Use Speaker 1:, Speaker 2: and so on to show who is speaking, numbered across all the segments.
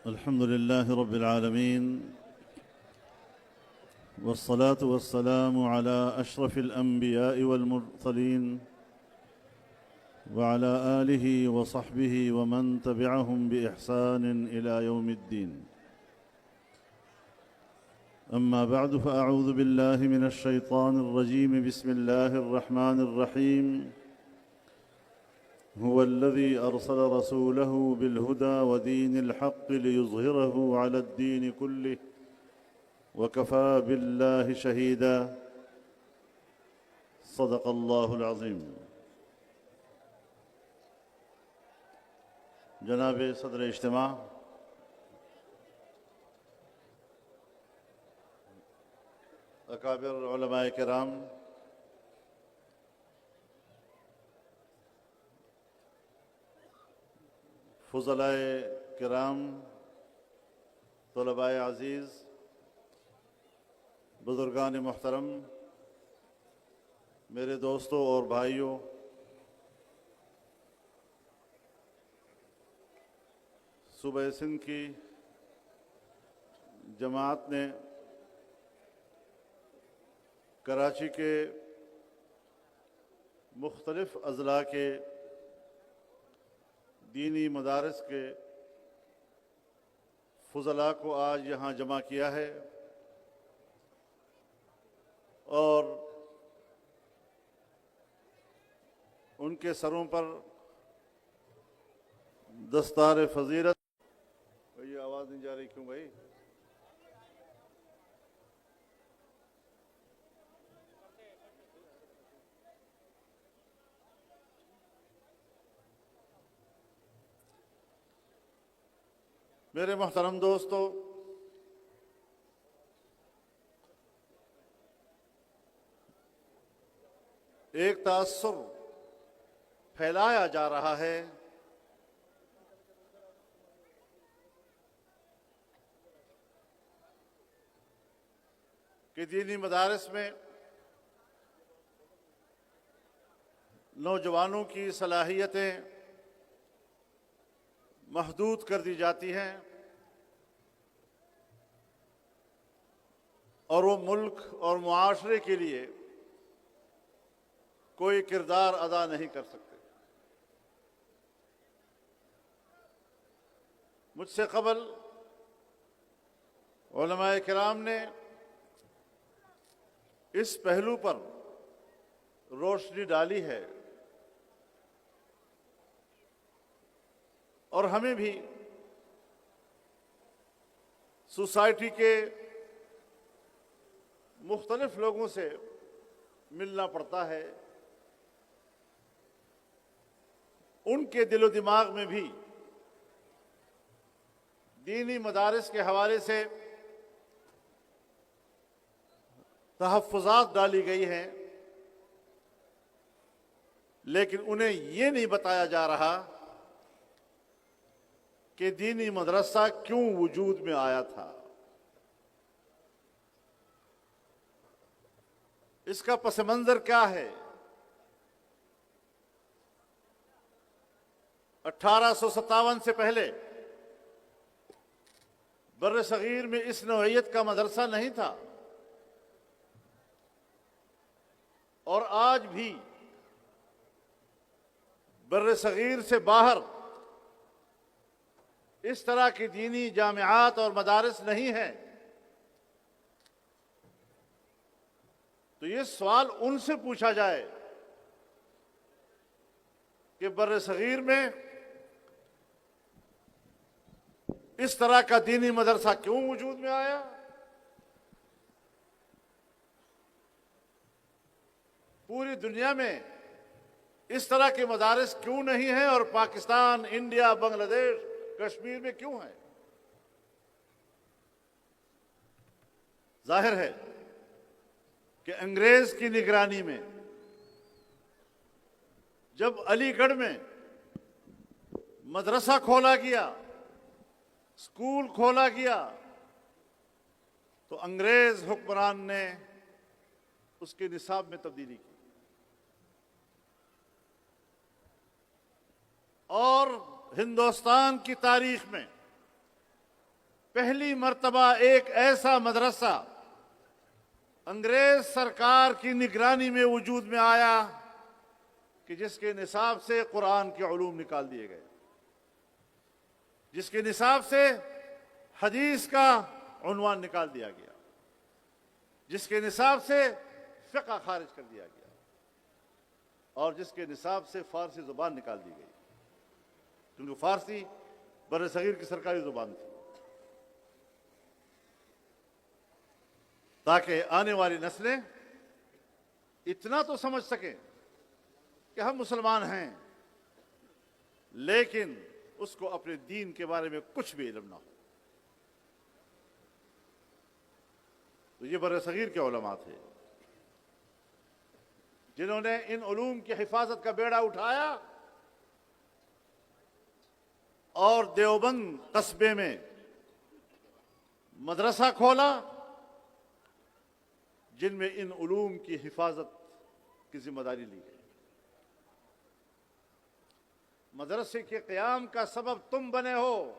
Speaker 1: الحمد لله رب العالمين، والصلاة والسلام على أشرف الأنبياء والمرسلين وعلى آله وصحبه ومن تبعهم بإحسان إلى يوم الدين. أما بعد، فأعوذ بالله من الشيطان الرجيم. بسم الله الرحمن الرحيم. هو الذي أرسل رسوله بالهدى ودين الحق ليظهره على الدين كله وكفى بالله شهيدا. صدق الله العظيم. جناب صدر اجتماع، اکابر علماء کرام، فضلاء کرام، طلباء عزیز، بزرگان محترم، میرے دوستوں اور بھائیوں، صوبہ سندھ کی جماعت نے کراچی کے مختلف اضلاع کے دینی مدارس کے فضلاء کو آج یہاں جمع کیا ہے اور ان کے سروں پر دستار فضیلت. یہ آواز نہیں جا رہی کیوں بھائی؟ میرے محترم دوستو، ایک تاثر پھیلایا جا رہا ہے کہ دینی مدارس میں نوجوانوں کی صلاحیتیں محدود کر دی جاتی ہیں اور وہ ملک اور معاشرے کے لیے کوئی کردار ادا نہیں کر سکتے. مجھ سے قبل علماء کرام نے اس پہلو پر روشنی ڈالی ہے اور ہمیں بھی سوسائٹی کے مختلف لوگوں سے ملنا پڑتا ہے. ان کے دل و دماغ میں بھی دینی مدارس کے حوالے سے تحفظات ڈالی گئی ہیں، لیکن انہیں یہ نہیں بتایا جا رہا کہ دینی مدرسہ کیوں وجود میں آیا تھا، اس کا پس منظر کیا ہے. 1857 سے پہلے بر صغیر میں اس نوعیت کا مدرسہ نہیں تھا، اور آج بھی بر صغیر سے باہر اس طرح کی دینی جامعات اور مدارس نہیں ہیں. تو یہ سوال ان سے پوچھا جائے کہ بر صغیر میں اس طرح کا دینی مدرسہ کیوں وجود میں آیا؟ پوری دنیا میں اس طرح کے مدارس کیوں نہیں ہیں اور پاکستان، انڈیا، بنگلہ دیش، کشمیر میں کیوں ہیں؟ ظاہر ہے کہ انگریز کی نگرانی میں جب علی گڑھ میں مدرسہ کھولا گیا، اسکول کھولا گیا، تو انگریز حکمران نے اس کے نصاب میں تبدیلی کی اور ہندوستان کی تاریخ میں پہلی مرتبہ ایک ایسا مدرسہ انگریز سرکار کی نگرانی میں وجود میں آیا کہ جس کے نصاب سے قرآن کے علوم نکال دیے گئے، جس کے نصاب سے حدیث کا عنوان نکال دیا گیا، جس کے نصاب سے فقہ خارج کر دیا گیا، اور جس کے نصاب سے فارسی زبان نکال دی گئی، کیونکہ فارسی بر صغیر کی سرکاری زبان تھی، تاکہ آنے والی نسلیں اتنا تو سمجھ سکیں کہ ہم مسلمان ہیں، لیکن اس کو اپنے دین کے بارے میں کچھ بھی علم نہ ہو۔ تو یہ بر صغیر کے علماء تھے جنہوں نے ان علوم کی حفاظت کا بیڑا اٹھایا اور دیوبند قصبے میں مدرسہ کھولا جن میں ان علوم کی حفاظت کی ذمہ داری لی گئی۔ مدرسے کے قیام کا سبب تم بنے ہو،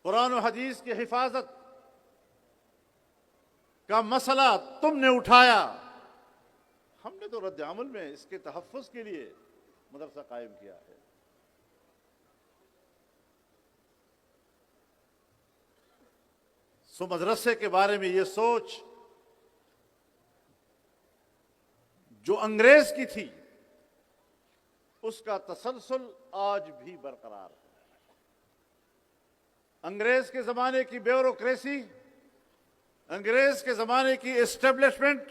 Speaker 1: قرآن و حدیث کی حفاظت کا مسئلہ تم نے اٹھایا، ہم نے تو رد عمل میں اس کے تحفظ کے لیے مدرسہ قائم کیا ہے۔ سو مدرسے کے بارے میں یہ سوچ جو انگریز کی تھی اس کا تسلسل آج بھی برقرار ہے۔ انگریز کے زمانے کی بیوروکریسی، انگریز کے زمانے کی اسٹیبلشمنٹ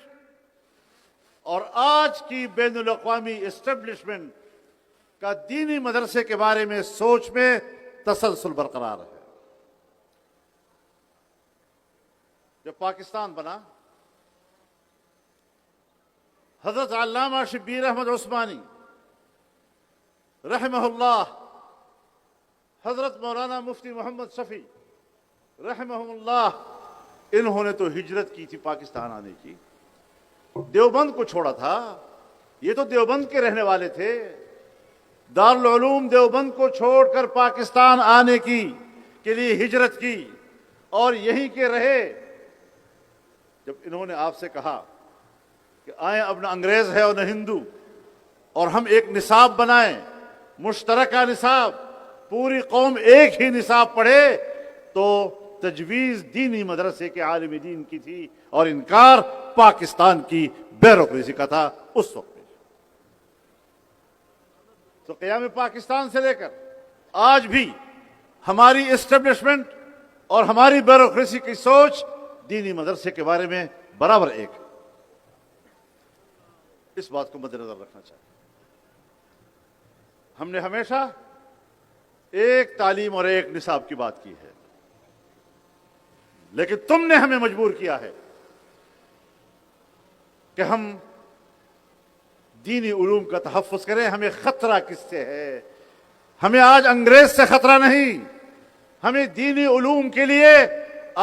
Speaker 1: اور آج کی بین الاقوامی اسٹیبلشمنٹ کا دینی مدرسے کے بارے میں سوچ میں تسلسل برقرار ہے۔ جب پاکستان بنا، حضرت علامہ شبیر احمد عثمانی رحمہ اللہ، حضرت مولانا مفتی محمد شفیع رحمہ اللہ، انہوں نے تو ہجرت کی تھی پاکستان آنے کی، دیوبند کو چھوڑا تھا، یہ تو دیوبند کے رہنے والے تھے، دارالعلوم دیوبند کو چھوڑ کر پاکستان آنے کی کے لیے ہجرت کی اور یہیں کے رہے۔ جب انہوں نے آپ سے کہا کہ آئیں، اب نہ انگریز ہے اور نہ ہندو، اور ہم ایک نصاب بنائیں، مشترکہ نصاب، پوری قوم ایک ہی نصاب پڑھے، تو تجویز دینی مدرسے کے عالم دین کی تھی اور انکار پاکستان کی بیوروکریسی کا تھا اس وقت میں۔ تو قیام پاکستان سے لے کر آج بھی ہماری اسٹیبلشمنٹ اور ہماری بیوروکریسی کی سوچ دینی مدرسے کے بارے میں برابر ایک ہے۔ اس بات کو مد نظر رکھنا چاہیے۔ ہم نے ہمیشہ ایک تعلیم اور ایک نصاب کی بات کی ہے، لیکن تم نے ہمیں مجبور کیا ہے کہ ہم دینی علوم کا تحفظ کریں۔ ہمیں خطرہ کس سے ہے؟ ہمیں آج انگریز سے خطرہ نہیں، ہمیں دینی علوم کے لیے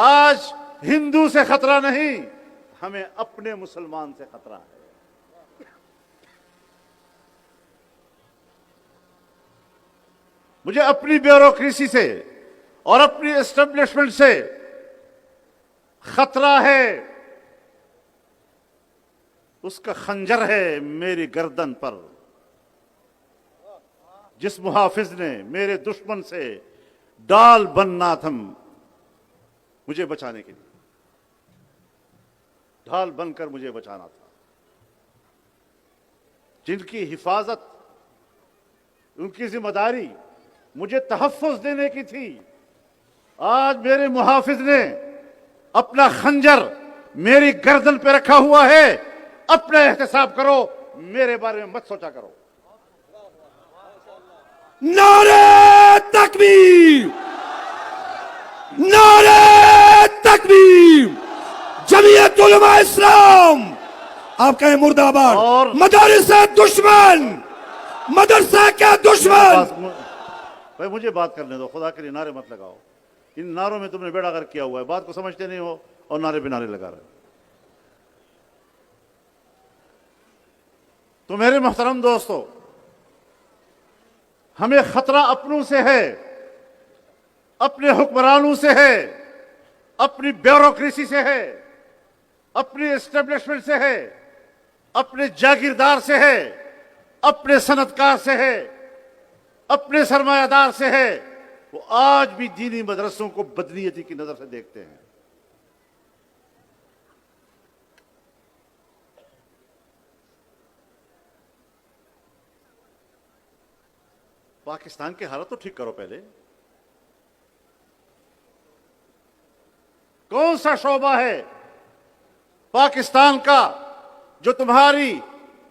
Speaker 1: آج ہندو سے خطرہ نہیں، ہمیں اپنے مسلمان سے خطرہ ہے۔ مجھے اپنی بیوروکریسی سے اور اپنی اسٹیبلشمنٹ سے خطرہ ہے، اس کا خنجر ہے میری گردن پر، جس محافظ نے میرے دشمن سے ڈال بننا تھا مجھے بچانے کے لیے، ڈھال بن کر مجھے بچانا تھا، جن کی حفاظت، ان کی ذمہ داری مجھے تحفظ دینے کی تھی، آج میرے محافظ نے اپنا خنجر میری گردن پہ رکھا ہوا ہے۔ اپنا احتساب کرو، میرے بارے میں مت سوچا کرو۔
Speaker 2: نعرہ تکبیر، نعرہ تکبیر، جمعیت علماء اسلام، آپ کہیں مرد آباد،
Speaker 1: اور
Speaker 2: مدرسہ دشمن، مدرسہ کیا دشمن۔
Speaker 1: بھائی مجھے بات کرنے دو، خدا کے لیے نعرے مت لگاؤ، ان نعروں میں تم نے بیڑا غرق کیا ہوا ہے، بات کو سمجھتے نہیں ہو اور نعرے پہ نعرے لگا رہے ہو۔ تو میرے محترم دوستو، ہمیں خطرہ اپنوں سے ہے، اپنے حکمرانوں سے ہے، اپنی بیوروکریسی سے ہے، اپنی اسٹیبلشمنٹ سے ہے، اپنے جاگیردار سے ہے، اپنے صنعتکار سے ہے، اپنے سرمایہ دار سے ہے، وہ آج بھی دینی مدرسوں کو بدنیتی کی نظر سے دیکھتے ہیں۔ پاکستان کی حالت تو ٹھیک کرو پہلے۔ کون سا شعبہ ہے پاکستان کا جو تمہاری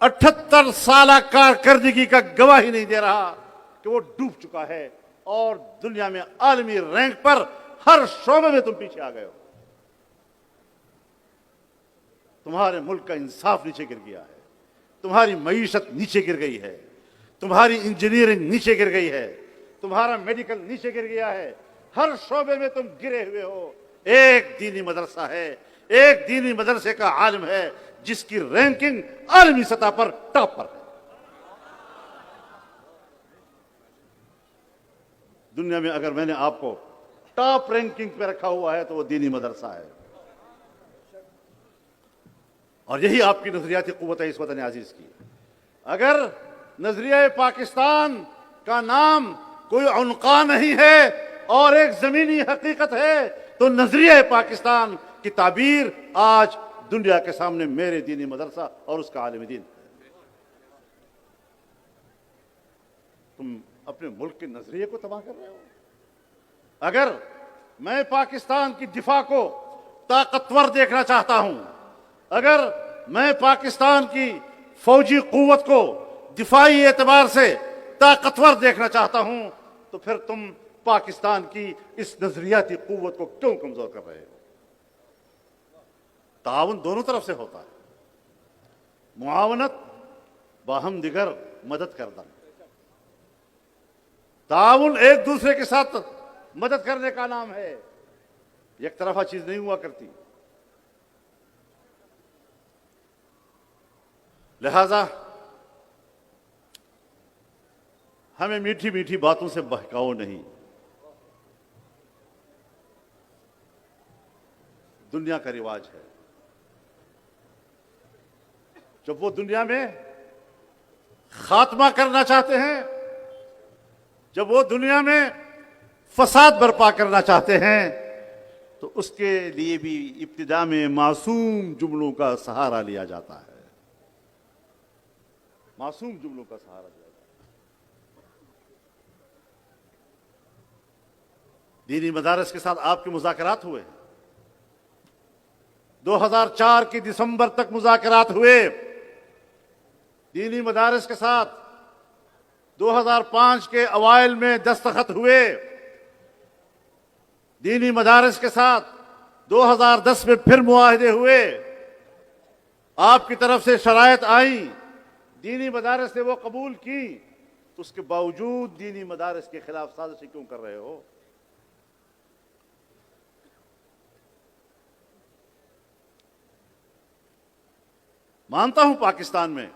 Speaker 1: 78 سالہ کارکردگی کا گواہی نہیں دے رہا کہ وہ ڈوب چکا ہے اور دنیا میں عالمی رینک پر ہر شعبے میں تم پیچھے آ گئے ہو؟ تمہارے ملک کا انصاف نیچے گر گیا ہے، تمہاری معیشت نیچے گر گئی ہے، تمہاری انجینئرنگ نیچے گر گئی ہے، تمہارا میڈیکل نیچے گر گیا ہے، ہر شعبے میں تم گرے ہوئے ہو۔ ایک دینی مدرسہ ہے، ایک دینی مدرسے کا عالم ہے جس کی رینکنگ عالمی سطح پر ٹاپ پر ہے۔ دنیا میں اگر میں نے آپ کو ٹاپ رینکنگ پہ رکھا ہوا ہے تو وہ دینی مدرسہ ہے، اور یہی آپ کی نظریاتی قوت ہے اس وطن عزیز کی۔ اگر نظریہ پاکستان کا نام کوئی عنقا نہیں ہے اور ایک زمینی حقیقت ہے تو نظریہ پاکستان کی تعبیر آج دنیا کے سامنے میرے دینی مدرسہ اور اس کا عالم دین۔ تم اپنے ملک کے نظریے کو تباہ کر رہے ہو۔ اگر میں پاکستان کی دفاع کو طاقتور دیکھنا چاہتا ہوں، اگر میں پاکستان کی فوجی قوت کو دفاعی اعتبار سے طاقتور دیکھنا چاہتا ہوں، تو پھر تم پاکستان کی اس نظریاتی قوت کو کیوں کمزور کر رہے ہو؟ تعاون دونوں طرف سے ہوتا ہے، معاونت باہم دیگر مدد کردن، تعاون ایک دوسرے کے ساتھ مدد کرنے کا نام ہے، ایک طرفہ چیز نہیں ہوا کرتی۔ لہذا ہمیں میٹھی میٹھی باتوں سے بہکاؤ نہیں۔ دنیا کا رواج ہے، جب وہ دنیا میں خاتمہ کرنا چاہتے ہیں، جب وہ دنیا میں فساد برپا کرنا چاہتے ہیں، تو اس کے لیے بھی ابتدا میں معصوم جملوں کا سہارا لیا جاتا ہے، معصوم جملوں کا سہارا لیا جاتا ہے۔ دینی مدارس کے ساتھ آپ کے مذاکرات ہوئے ہیں، 2004 کی دسمبر تک مذاکرات ہوئے دینی مدارس کے ساتھ، 2005 کے اوائل میں دستخط ہوئے دینی مدارس کے ساتھ، 2010 میں پھر معاہدے ہوئے، آپ کی طرف سے شرائط آئیں، دینی مدارس نے وہ قبول کی، تو اس کے باوجود دینی مدارس کے خلاف سازشیں کیوں کر رہے ہو؟ مانتا ہوں پاکستان میں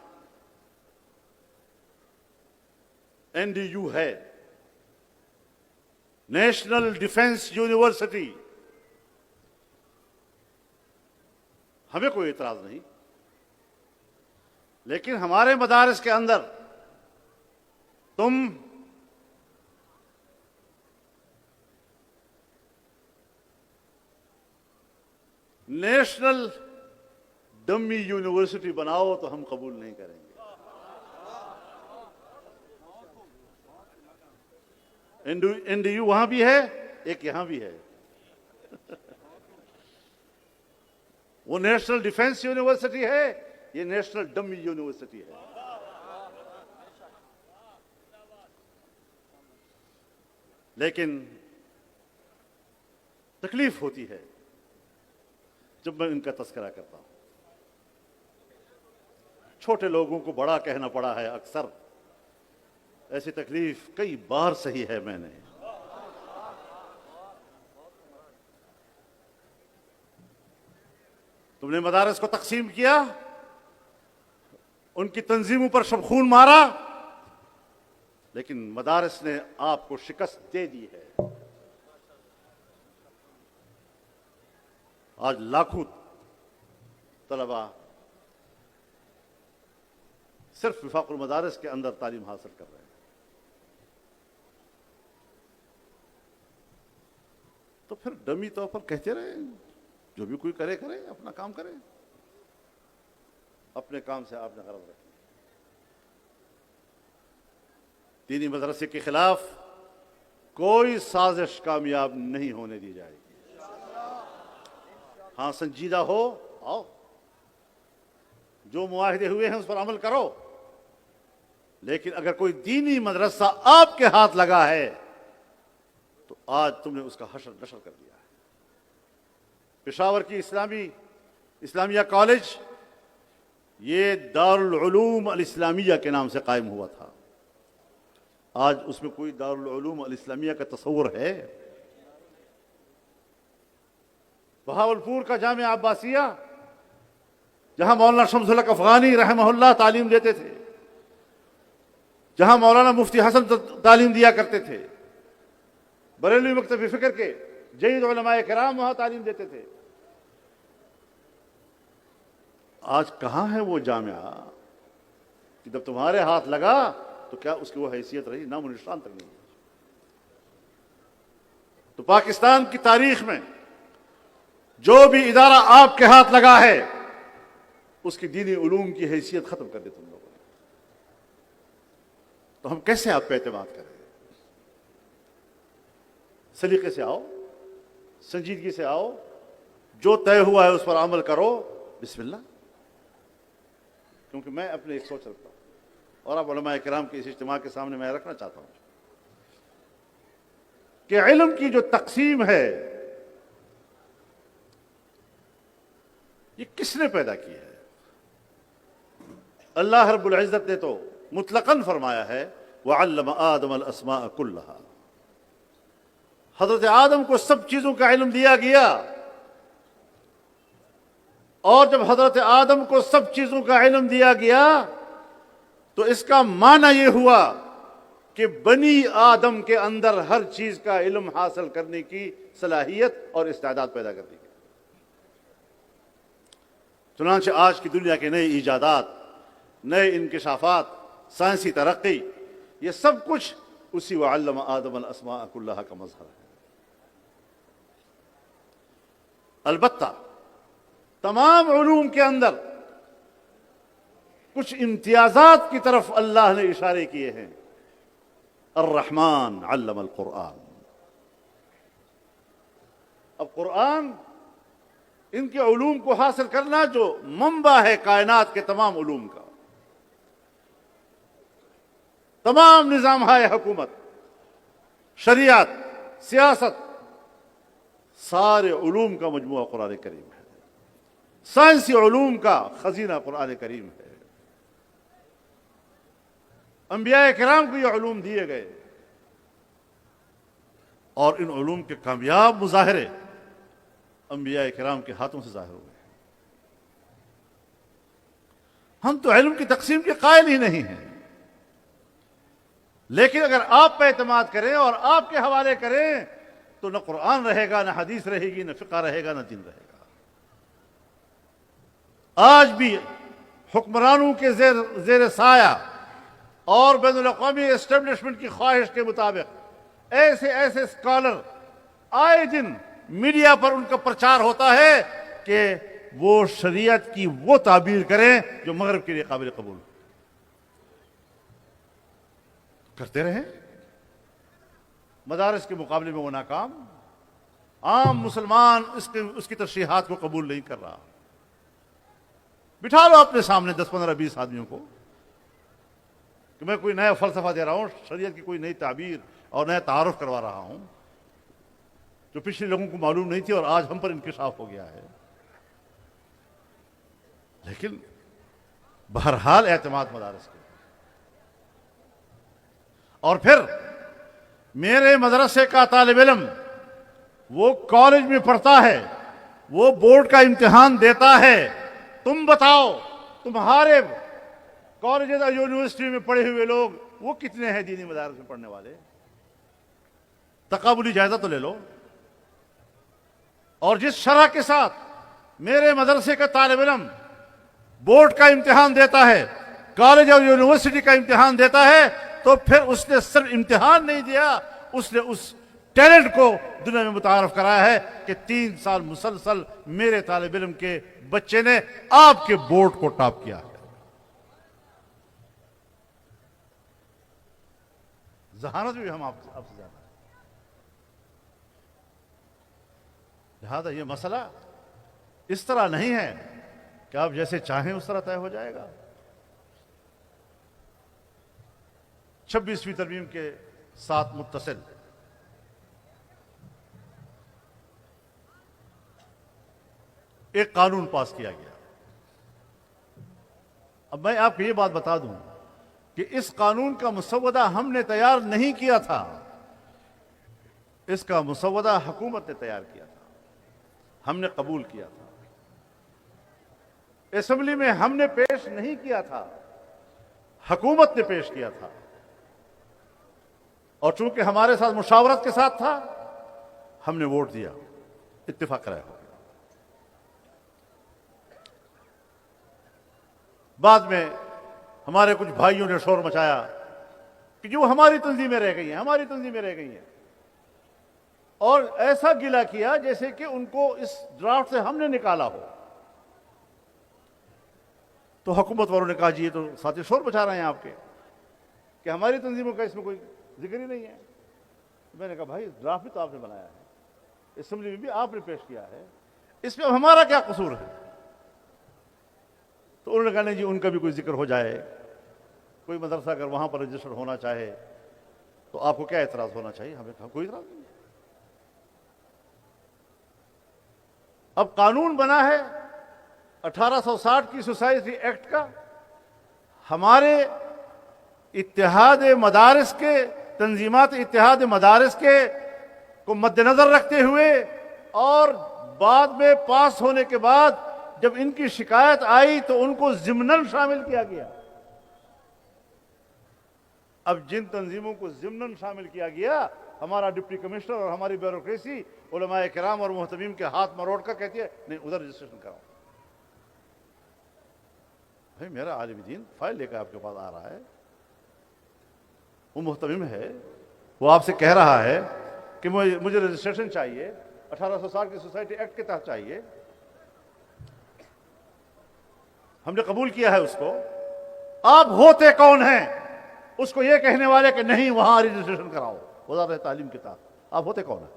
Speaker 1: این ڈی یو ہے، نیشنل ڈیفنس یونیورسٹی، ہمیں کوئی اعتراض نہیں، لیکن ہمارے مدارس کے اندر تم نیشنل ڈمی یونیورسٹی بناؤ تو ہم قبول نہیں کریں گے۔ این ڈی یو وہاں بھی ہے، ایک یہاں بھی ہے، وہ نیشنل ڈیفنس یونیورسٹی ہے، یہ نیشنل ڈمی یونیورسٹی ہے۔ لیکن تکلیف ہوتی ہے جب میں ان کا تذکرہ کرتا ہوں۔ چھوٹے لوگوں کو بڑا کہنا پڑا ہے اکثر، ایسی تکلیف کئی بار سہی ہے میں نے۔ تم نے مدارس کو تقسیم کیا، ان کی تنظیموں پر شبخون مارا، لیکن مدارس نے آپ کو شکست دے دی ہے۔ آج لاکھوں طلبا صرف وفاق المدارس کے اندر تعلیم حاصل کر رہے ہیں. تو پھر ڈمی طور پر کہتے رہے جو بھی کوئی کرے اپنا کام کرے, اپنے کام سے آپ نے غرض رکھی. دینی مدرسے کے خلاف کوئی سازش کامیاب نہیں ہونے دی جائے گی. ہاں سنجیدہ ہو, آؤ جو معاہدے ہوئے ہیں اس پر عمل کرو, لیکن اگر کوئی دینی مدرسہ آپ کے ہاتھ لگا ہے تو آج تم نے اس کا حشر نشر کر دیا ہے. پشاور کی اسلامیہ کالج یہ دارالعلوم الاسلامیہ کے نام سے قائم ہوا تھا. آج اس میں کوئی دارالعلوم الاسلامیہ کا تصور ہے؟ بہاولپور کا جامعہ عباسیہ جہاں مولانا شمس الحق افغانی رحمہ اللہ تعلیم دیتے تھے, جہاں مولانا مفتی حسن تعلیم دیا کرتے تھے, بریلوی مکتب فکر کے جید علماء کرام وہاں تعلیم دیتے تھے, آج کہاں ہے وہ جامعہ کہ جب تمہارے ہاتھ لگا تو کیا اس کی وہ حیثیت رہی؟ نام و نشان تک نہیں. تو پاکستان کی تاریخ میں جو بھی ادارہ آپ کے ہاتھ لگا ہے اس کی دینی علوم کی حیثیت ختم کر دی تم لوگوں نے. تو ہم کیسے آپ پہ اعتماد کریں؟ سلیقے سے آؤ, سنجیدگی سے آؤ, جو طے ہوا ہے اس پر عمل کرو, بسم اللہ. کیونکہ میں اپنے ایک سوچ رکھتا ہوں اور اب علماء کرام کے اس اجتماع کے سامنے میں رکھنا چاہتا ہوں کہ علم کی جو تقسیم ہے یہ کس نے پیدا کی ہے؟ اللہ رب العزت نے تو مطلقاً فرمایا ہے وَعَلَّمَ آدَمَ الْأَسْمَاءَ كُلَّهَا. حضرت آدم کو سب چیزوں کا علم دیا گیا, اور جب حضرت آدم کو سب چیزوں کا علم دیا گیا تو اس کا معنی یہ ہوا کہ بنی آدم کے اندر ہر چیز کا علم حاصل کرنے کی صلاحیت اور استعداد پیدا کر دی گئی. چنانچہ آج کی دنیا کے نئے ایجادات, نئے انکشافات, سائنسی ترقی, یہ سب کچھ اسی وَعَلَّمَ آدَمَ الْأَسْمَاءَ كُلَّهَا کا مظہر ہے. البتہ تمام علوم کے اندر کچھ امتیازات کی طرف اللہ نے اشارے کیے ہیں. الرحمن علم القرآن. اب قرآن ان کے علوم کو حاصل کرنا جو منبع ہے کائنات کے تمام علوم کا, تمام نظام ہے حکومت, شریعت, سیاست, سارے علوم کا مجموعہ قرآن کریم ہے. سائنسی علوم کا خزینہ قرآن کریم ہے. انبیاء کرام کو یہ علوم دیے گئے اور ان علوم کے کامیاب مظاہرے انبیاء کرام کے ہاتھوں سے ظاہر ہوئے. ہم تو علم کی تقسیم کے قائل ہی نہیں ہیں, لیکن اگر آپ پہ اعتماد کریں اور آپ کے حوالے کریں تو نہ قرآن رہے گا, نہ حدیث رہے گی, نہ فقہ رہے گا, نہ دین رہے گا. آج بھی حکمرانوں کے زیر سایہ اور بین الاقوامی اسٹیبلشمنٹ کی خواہش کے مطابق ایسے اسکالر آئے دن میڈیا پر ان کا پرچار ہوتا ہے کہ وہ شریعت کی وہ تعبیر کریں جو مغرب کے لیے قابل قبول ہو. کرتے رہیں, مدارس کے مقابلے میں وہ ناکام. عام مسلمان اس کی تشریحات کو قبول نہیں کر رہا. بٹھا لو اپنے سامنے 10 15 20 آدمیوں کو کہ میں کوئی نیا فلسفہ دے رہا ہوں, شریعت کی کوئی نئی تعبیر اور نیا تعارف کروا رہا ہوں جو پچھلے لوگوں کو معلوم نہیں تھی اور آج ہم پر انکشاف ہو گیا ہے. لیکن بہرحال اعتماد مدارس کے. اور پھر میرے مدرسے کا طالب علم وہ کالج میں پڑھتا ہے, وہ بورڈ کا امتحان دیتا ہے, تم بتاؤ تمہارے کالجز اور یونیورسٹی میں پڑھے ہوئے لوگ وہ کتنے ہیں دینی مدارس میں پڑھنے والے؟ تقابلی جائزہ تو لے لو. اور جس شرح کے ساتھ میرے مدرسے کا طالب علم بورڈ کا امتحان دیتا ہے، کالج اور یونیورسٹی کا امتحان دیتا ہے، تو پھر اس نے صرف امتحان نہیں دیا، اس نے اس ٹیلنٹ کو دنیا میں متعارف کرایا ہے کہ 3 سال مسلسل میرے طالب علم کے بچے نے آپ کے بورڈ کو ٹاپ کیا ہے۔ ذہانت بھی ہم آپ سے زیادہ ہے، لہذا یہ مسئلہ اس طرح نہیں ہے کہ آپ جیسے چاہیں اس طرح طے ہو جائے گا۔ 26ویں ترمیم کے ساتھ متصل ایک قانون پاس کیا گیا۔ اب میں آپ کو یہ بات بتا دوں کہ اس قانون کا مسودہ ہم نے تیار نہیں کیا تھا، اس کا مسودہ حکومت نے تیار کیا تھا، ہم نے قبول کیا تھا، اسمبلی میں ہم نے پیش نہیں کیا تھا، حکومت نے پیش کیا تھا، اور چونکہ ہمارے ساتھ مشاورت کے ساتھ تھا، ہم نے ووٹ دیا، اتفاق رائے ہو گیا۔ بعد میں ہمارے کچھ بھائیوں نے شور مچایا کہ جو ہماری تنظیمیں رہ گئی ہیں، ہماری تنظیمیں رہ گئی ہیں، اور ایسا گلہ کیا جیسے کہ ان کو اس ڈرافٹ سے ہم نے نکالا ہو۔ تو حکومت والوں نے کہا جی یہ تو ساتھی شور مچا رہے ہیں آپ کے کہ ہماری تنظیموں کا اس میں کوئی ذکر ہی نہیں ہے۔ میں نے کہا بھائی ڈرافٹ بھی تو آپ نے بنایا ہے، اسمبلی میں بھی آپ نے پیش کیا ہے، اس میں اب ہمارا کیا قصور ہے؟ تو انہوں نے کہا نہیں جی ان کا بھی کوئی ذکر ہو جائے، کوئی مدرسہ اگر وہاں پر رجسٹر ہونا چاہے تو آپ کو کیا اعتراض ہونا چاہیے؟ ہمیں کہا کوئی اعتراض نہیں۔ اب قانون بنا ہے 1860 کی سوسائٹی ایکٹ کا، ہمارے اتحاد مدارس کے، تنظیمات اتحاد مدارس کے کو مد نظر رکھتے ہوئے، اور بعد میں پاس ہونے کے بعد جب ان کی شکایت آئی تو ان کو ضمناً شامل کیا گیا۔ اب جن تنظیموں کو ضمناً شامل کیا گیا، ہمارا ڈپٹی کمشنر اور ہماری بیوروکریسی علماء کرام اور محتمین کے ہاتھ مروڑ کر کہتی ہے نہیں ادھر رجسٹریشن کراؤ۔ بھائی میرا عالم دین فائل لے کر آپ کے پاس آ رہا ہے، وہ محتمم ہے، وہ آپ سے کہہ رہا ہے کہ مجھے رجسٹریشن چاہیے، 1860 کی سوسائٹی ایکٹ کے تحت چاہیے، ہم نے قبول کیا ہے اس کو۔ آپ ہوتے کون ہیں اس کو یہ کہنے والے کہ نہیں وہاں رجسٹریشن کراؤ وزارت تعلیم کے تحت؟ آپ ہوتے کون ہیں؟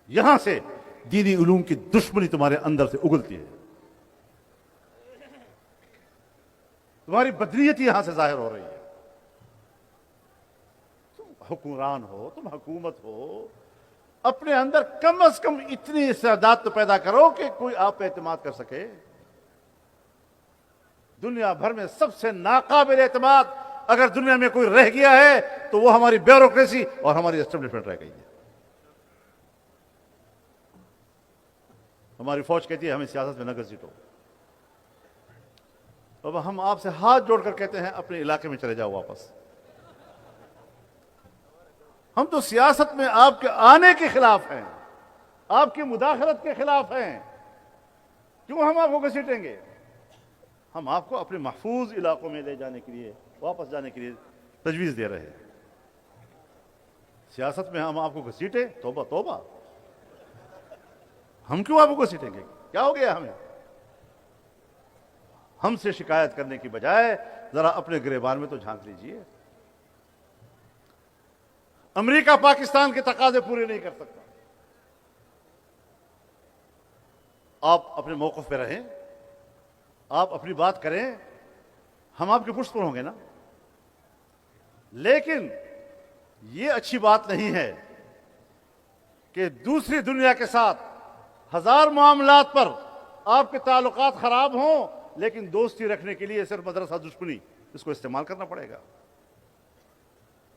Speaker 1: یہاں سے دینی علوم کی دشمنی تمہارے اندر سے اگلتی ہے، تمہاری بدنیتی یہاں سے ظاہر ہو رہی ہے۔ تم حکمران ہو، تم حکومت ہو، اپنے اندر کم از کم اتنی استعداد تو پیدا کرو کہ کوئی آپ پہ اعتماد کر سکے۔ دنیا بھر میں سب سے ناقابل اعتماد اگر دنیا میں کوئی رہ گیا ہے تو وہ ہماری بیوروکریسی اور ہماری اسٹیبلشمنٹ رہ گئی ہے۔ ہماری فوج کہتی ہے ہمیں سیاست میں نہ گھسیٹو، اب ہم آپ سے ہاتھ جوڑ کر کہتے ہیں اپنے علاقے میں چلے جاؤ واپس۔ ہم تو سیاست میں آپ کے آنے کے خلاف ہیں، آپ کی مداخلت کے خلاف ہیں، کیوں ہم آپ کو گھسیٹیں گے؟ ہم آپ کو اپنے محفوظ علاقوں میں لے جانے کے لیے، واپس جانے کے لیے تجویز دے رہے ہیں۔ سیاست میں ہم آپ کو گھسیٹیں؟ توبہ توبہ، ہم کیوں آپ کو گھسیٹیں گے؟ کیا ہو گیا ہمیں؟ ہم سے شکایت کرنے کی بجائے ذرا اپنے گریبان میں تو جھانک لیجئے۔ امریکہ پاکستان کے تقاضے پورے نہیں کر سکتا، آپ اپنے موقف پہ رہیں، آپ اپنی بات کریں، ہم آپ کے پشت پر ہوں گے نا۔ لیکن یہ اچھی بات نہیں ہے کہ دوسری دنیا کے ساتھ ہزار معاملات پر آپ کے تعلقات خراب ہوں لیکن دوستی رکھنے کے لیے صرف مدرسہ دشمنی اس کو استعمال کرنا پڑے گا۔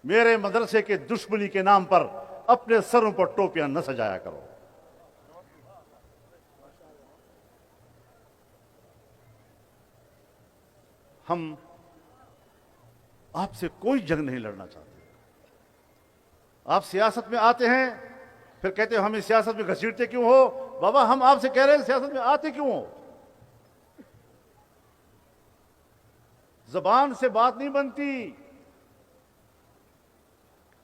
Speaker 1: میرے مدرسے کے دشمنی کے نام پر اپنے سروں پر ٹوپیاں نہ سجایا کرو۔ ہم آپ سے کوئی جنگ نہیں لڑنا چاہتے۔ آپ سیاست میں آتے ہیں پھر کہتے ہو ہمیں سیاست میں گھسیٹتے کیوں ہو؟ بابا ہم آپ سے کہہ رہے ہیں سیاست میں آتے کیوں ہو؟ زبان سے بات نہیں بنتی،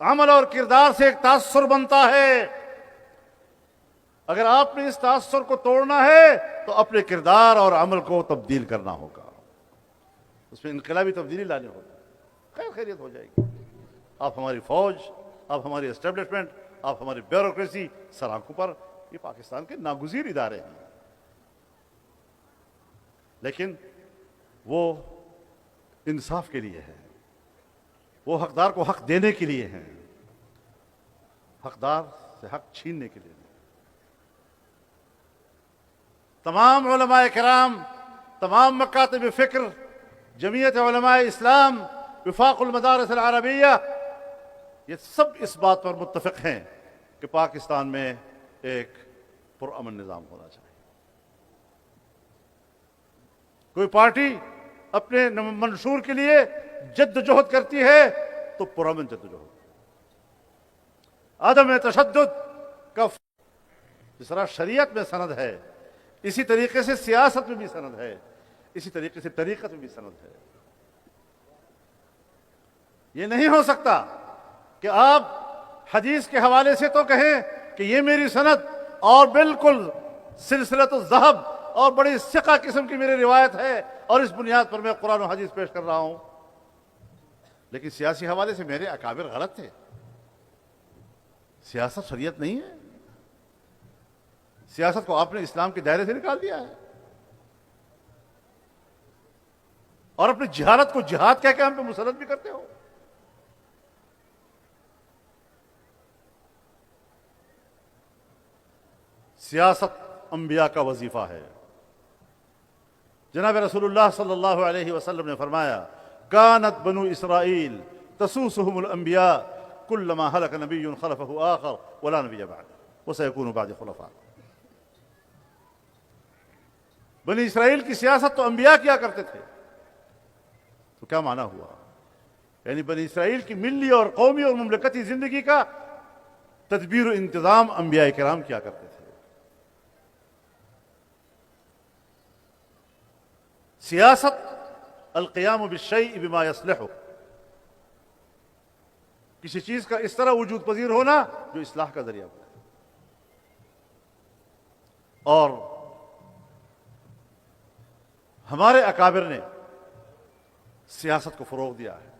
Speaker 1: عمل اور کردار سے ایک تاثر بنتا ہے۔ اگر آپ نے اس تاثر کو توڑنا ہے تو اپنے کردار اور عمل کو تبدیل کرنا ہوگا، اس میں انقلابی تبدیلی لانے ہوگا، خیر خیریت ہو جائے گی۔ آپ ہماری فوج، آپ ہماری اسٹیبلشمنٹ، آپ ہماری بیوروکریسی سر آنکھوں پر، یہ پاکستان کے ناگزیر ادارے ہیں، لیکن وہ انصاف کے لیے ہے، وہ حقدار کو حق دینے کے لیے ہیں، حقدار سے حق چھیننے کے لیے نہیں۔ تمام علماء کرام، تمام مکاتب فکر، جمعیت علماء اسلام، وفاق المدارس العربیہ، یہ سب اس بات پر متفق ہیں کہ پاکستان میں ایک پرامن نظام ہونا چاہیے۔ کوئی پارٹی اپنے منشور کے لیے جد جہد کرتی ہے تو پرامن جد جہد، عدم تشدد کا جس طرح شریعت میں سند ہے، اسی طریقے سے سیاست میں بھی سند ہے، اسی طریقے سے طریقت میں بھی سند ہے۔ یہ نہیں ہو سکتا کہ آپ حدیث کے حوالے سے تو کہیں کہ یہ میری سند اور بالکل سلسلۃ الذہب اور بڑی ثقہ قسم کی میری روایت ہے اور اس بنیاد پر میں قرآن و حدیث پیش کر رہا ہوں، لیکن سیاسی حوالے سے میرے اکابر غلط تھے۔ سیاست شریعت نہیں ہے، سیاست کو آپ نے اسلام کے دائرے سے نکال دیا ہے، اور اپنی جہالت کو جہاد کہہ کے ہم پہ مسلط بھی کرتے ہو۔ سیاست انبیاء کا وظیفہ ہے۔ جناب رسول اللہ صلی اللہ علیہ وسلم نے فرمایا، کانت بنو اسرائیل تسوسهم الانبیاء کلما ہلک نبی خلفہ آخر ولا نبی بعد وسیکون بعد خلفاء۔ بنی اسرائیل کی سیاست تو انبیاء کیا کرتے تھے، تو کیا معنی ہوا؟ یعنی بنی اسرائیل کی ملی اور قومی اور مملکتی زندگی کا تدبیر و انتظام انبیاء کرام کیا کرتے تھے۔ سیاست القیام بالشیء بما یصلحہ، کسی چیز کا اس طرح وجود پذیر ہونا جو اصلاح کا ذریعہ بنے، اور ہمارے اکابر نے سیاست کو فروغ دیا ہے۔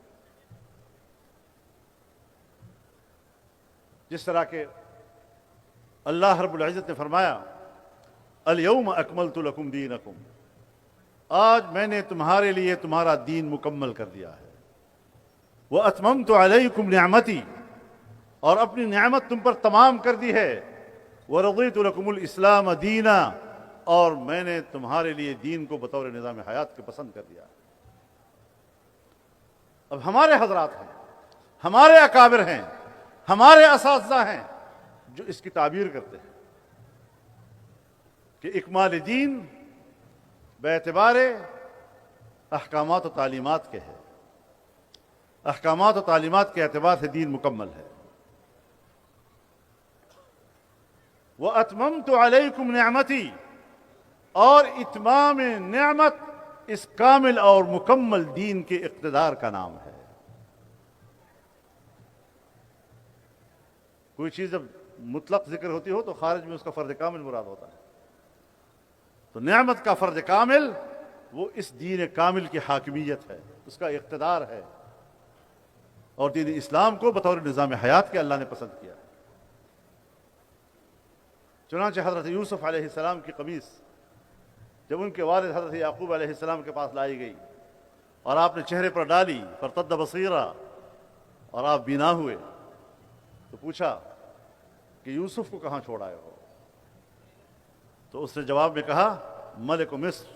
Speaker 1: جس طرح کہ اللہ رب العزت نے فرمایا، الیوم اکملت لکم دینکم، آج میں نے تمہارے لیے تمہارا دین مکمل کر دیا ہے، واتممت علیکم نعمتی، اور اپنی نعمت تم پر تمام کر دی ہے، ورضیت لکم الاسلام دینا، اور میں نے تمہارے لیے دین کو بطور نظام حیات کے پسند کر دیا۔ اب ہمارے حضرات ہیں، ہمارے اکابر ہیں، ہمارے اساتذہ ہیں جو اس کی تعبیر کرتے ہیں کہ اکمال دین باعتبار احکامات و تعلیمات کے ہے، احکامات و تعلیمات کے اعتبار سے دین مکمل ہے۔ وَأَتْمَمْتُ عَلَيْكُمْ نِعْمَتِي، اور اتمام نعمت اس کامل اور مکمل دین کے اقتدار کا نام ہے۔ کوئی چیز جب مطلق ذکر ہوتی ہو تو خارج میں اس کا فرض کامل مراد ہوتا ہے، تو نعمت کا فرض کامل وہ اس دین کامل کی حاکمیت ہے، اس کا اقتدار ہے، اور دین اسلام کو بطور نظام حیات کے اللہ نے پسند کیا۔ چنانچہ حضرت یوسف علیہ السلام کی قمیص جب ان کے والد حضرت یعقوب علیہ السلام کے پاس لائی گئی اور آپ نے چہرے پر ڈالی، فرتد بصیرا، اور آپ بینا ہوئے، تو پوچھا کہ یوسف کو کہاں چھوڑ آئے ہو؟ تو اس نے جواب میں کہا، ملک مصر،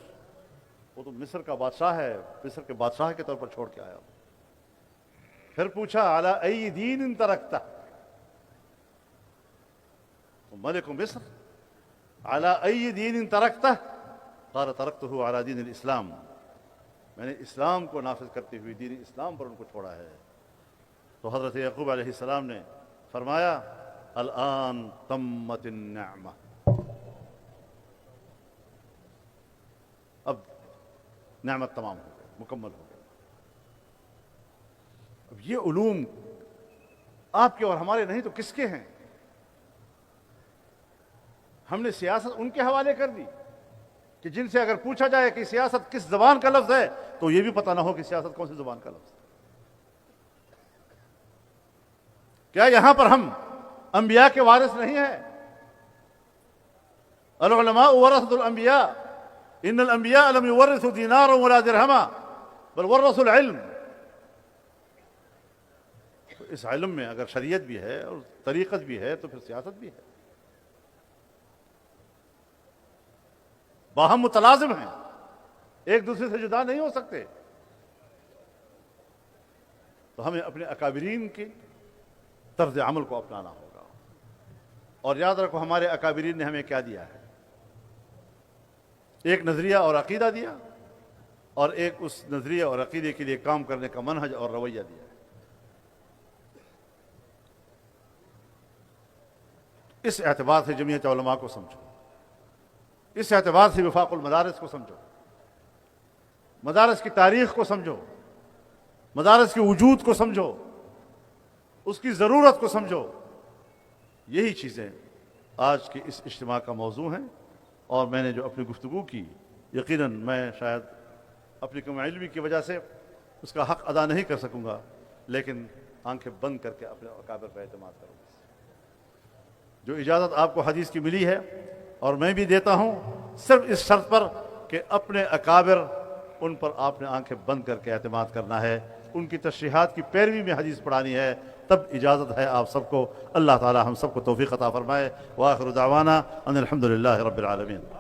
Speaker 1: وہ تو مصر کا بادشاہ ہے، مصر کے بادشاہ کے طور پر چھوڑ کے آیا ہوں۔ پھر پوچھا، علی ای دین ترکتہ، ملک مصر علی ای دین ترکتہ، قال ترکتہ علی دین الاسلام، میں نے اسلام کو نافذ کرتے ہوئے دین اسلام پر ان کو چھوڑا ہے۔ تو حضرت یعقوب علیہ السلام نے فرمایا الآن تمت النعمہ، اب نعمت تمام ہو گئی، مکمل ہو گئی۔ اب یہ علوم آپ کے اور ہمارے نہیں تو کس کے ہیں؟ ہم نے سیاست ان کے حوالے کر دی کہ جن سے اگر پوچھا جائے کہ سیاست کس زبان کا لفظ ہے تو یہ بھی پتہ نہ ہو کہ سیاست کون سی زبان کا لفظ ہے۔ کیا یہاں پر ہم انبیاء کے وارث نہیں ہیں؟ العلماء ورثۃ الانبیاء، ان الانبیاء لم یورثوا دینارا ولا درہما بل ورثوا العلم۔ اس علم میں اگر شریعت بھی ہے اور طریقت بھی ہے تو پھر سیاست بھی ہے، باہم متلازم ہیں، ایک دوسرے سے جدا نہیں ہو سکتے۔ تو ہمیں اپنے اکابرین کے طرز عمل کو اپنانا ہوگا، اور یاد رکھو ہمارے اکابرین نے ہمیں کیا دیا ہے؟ ایک نظریہ اور عقیدہ دیا، اور ایک اس نظریہ اور عقیدے کے لیے کام کرنے کا منہج اور رویہ دیا ہے۔ اس اعتبار سے جمعیت علماء کو سمجھو، اس اعتبار سے وفاق المدارس کو سمجھو، مدارس کی تاریخ کو سمجھو، مدارس کے وجود کو سمجھو، اس کی ضرورت کو سمجھو۔ یہی چیزیں آج کے اس اجتماع کا موضوع ہیں، اور میں نے جو اپنی گفتگو کی، یقیناً میں شاید اپنی کم علمی کی وجہ سے اس کا حق ادا نہیں کر سکوں گا، لیکن آنکھیں بند کر کے اپنے اکابر پر اعتماد کروں گا۔ جو اجازت آپ کو حدیث کی ملی ہے اور میں بھی دیتا ہوں، صرف اس شرط پر کہ اپنے اکابر ان پر آپ نے آنکھیں بند کر کے اعتماد کرنا ہے، ان کی تشریحات کی پیروی میں حدیث پڑھانی ہے، تب اجازت ہے آپ سب کو۔ اللہ تعالی ہم سب کو توفیق عطا فرمائے۔ وآخر دعوانا ان الحمد للہ رب العالمین۔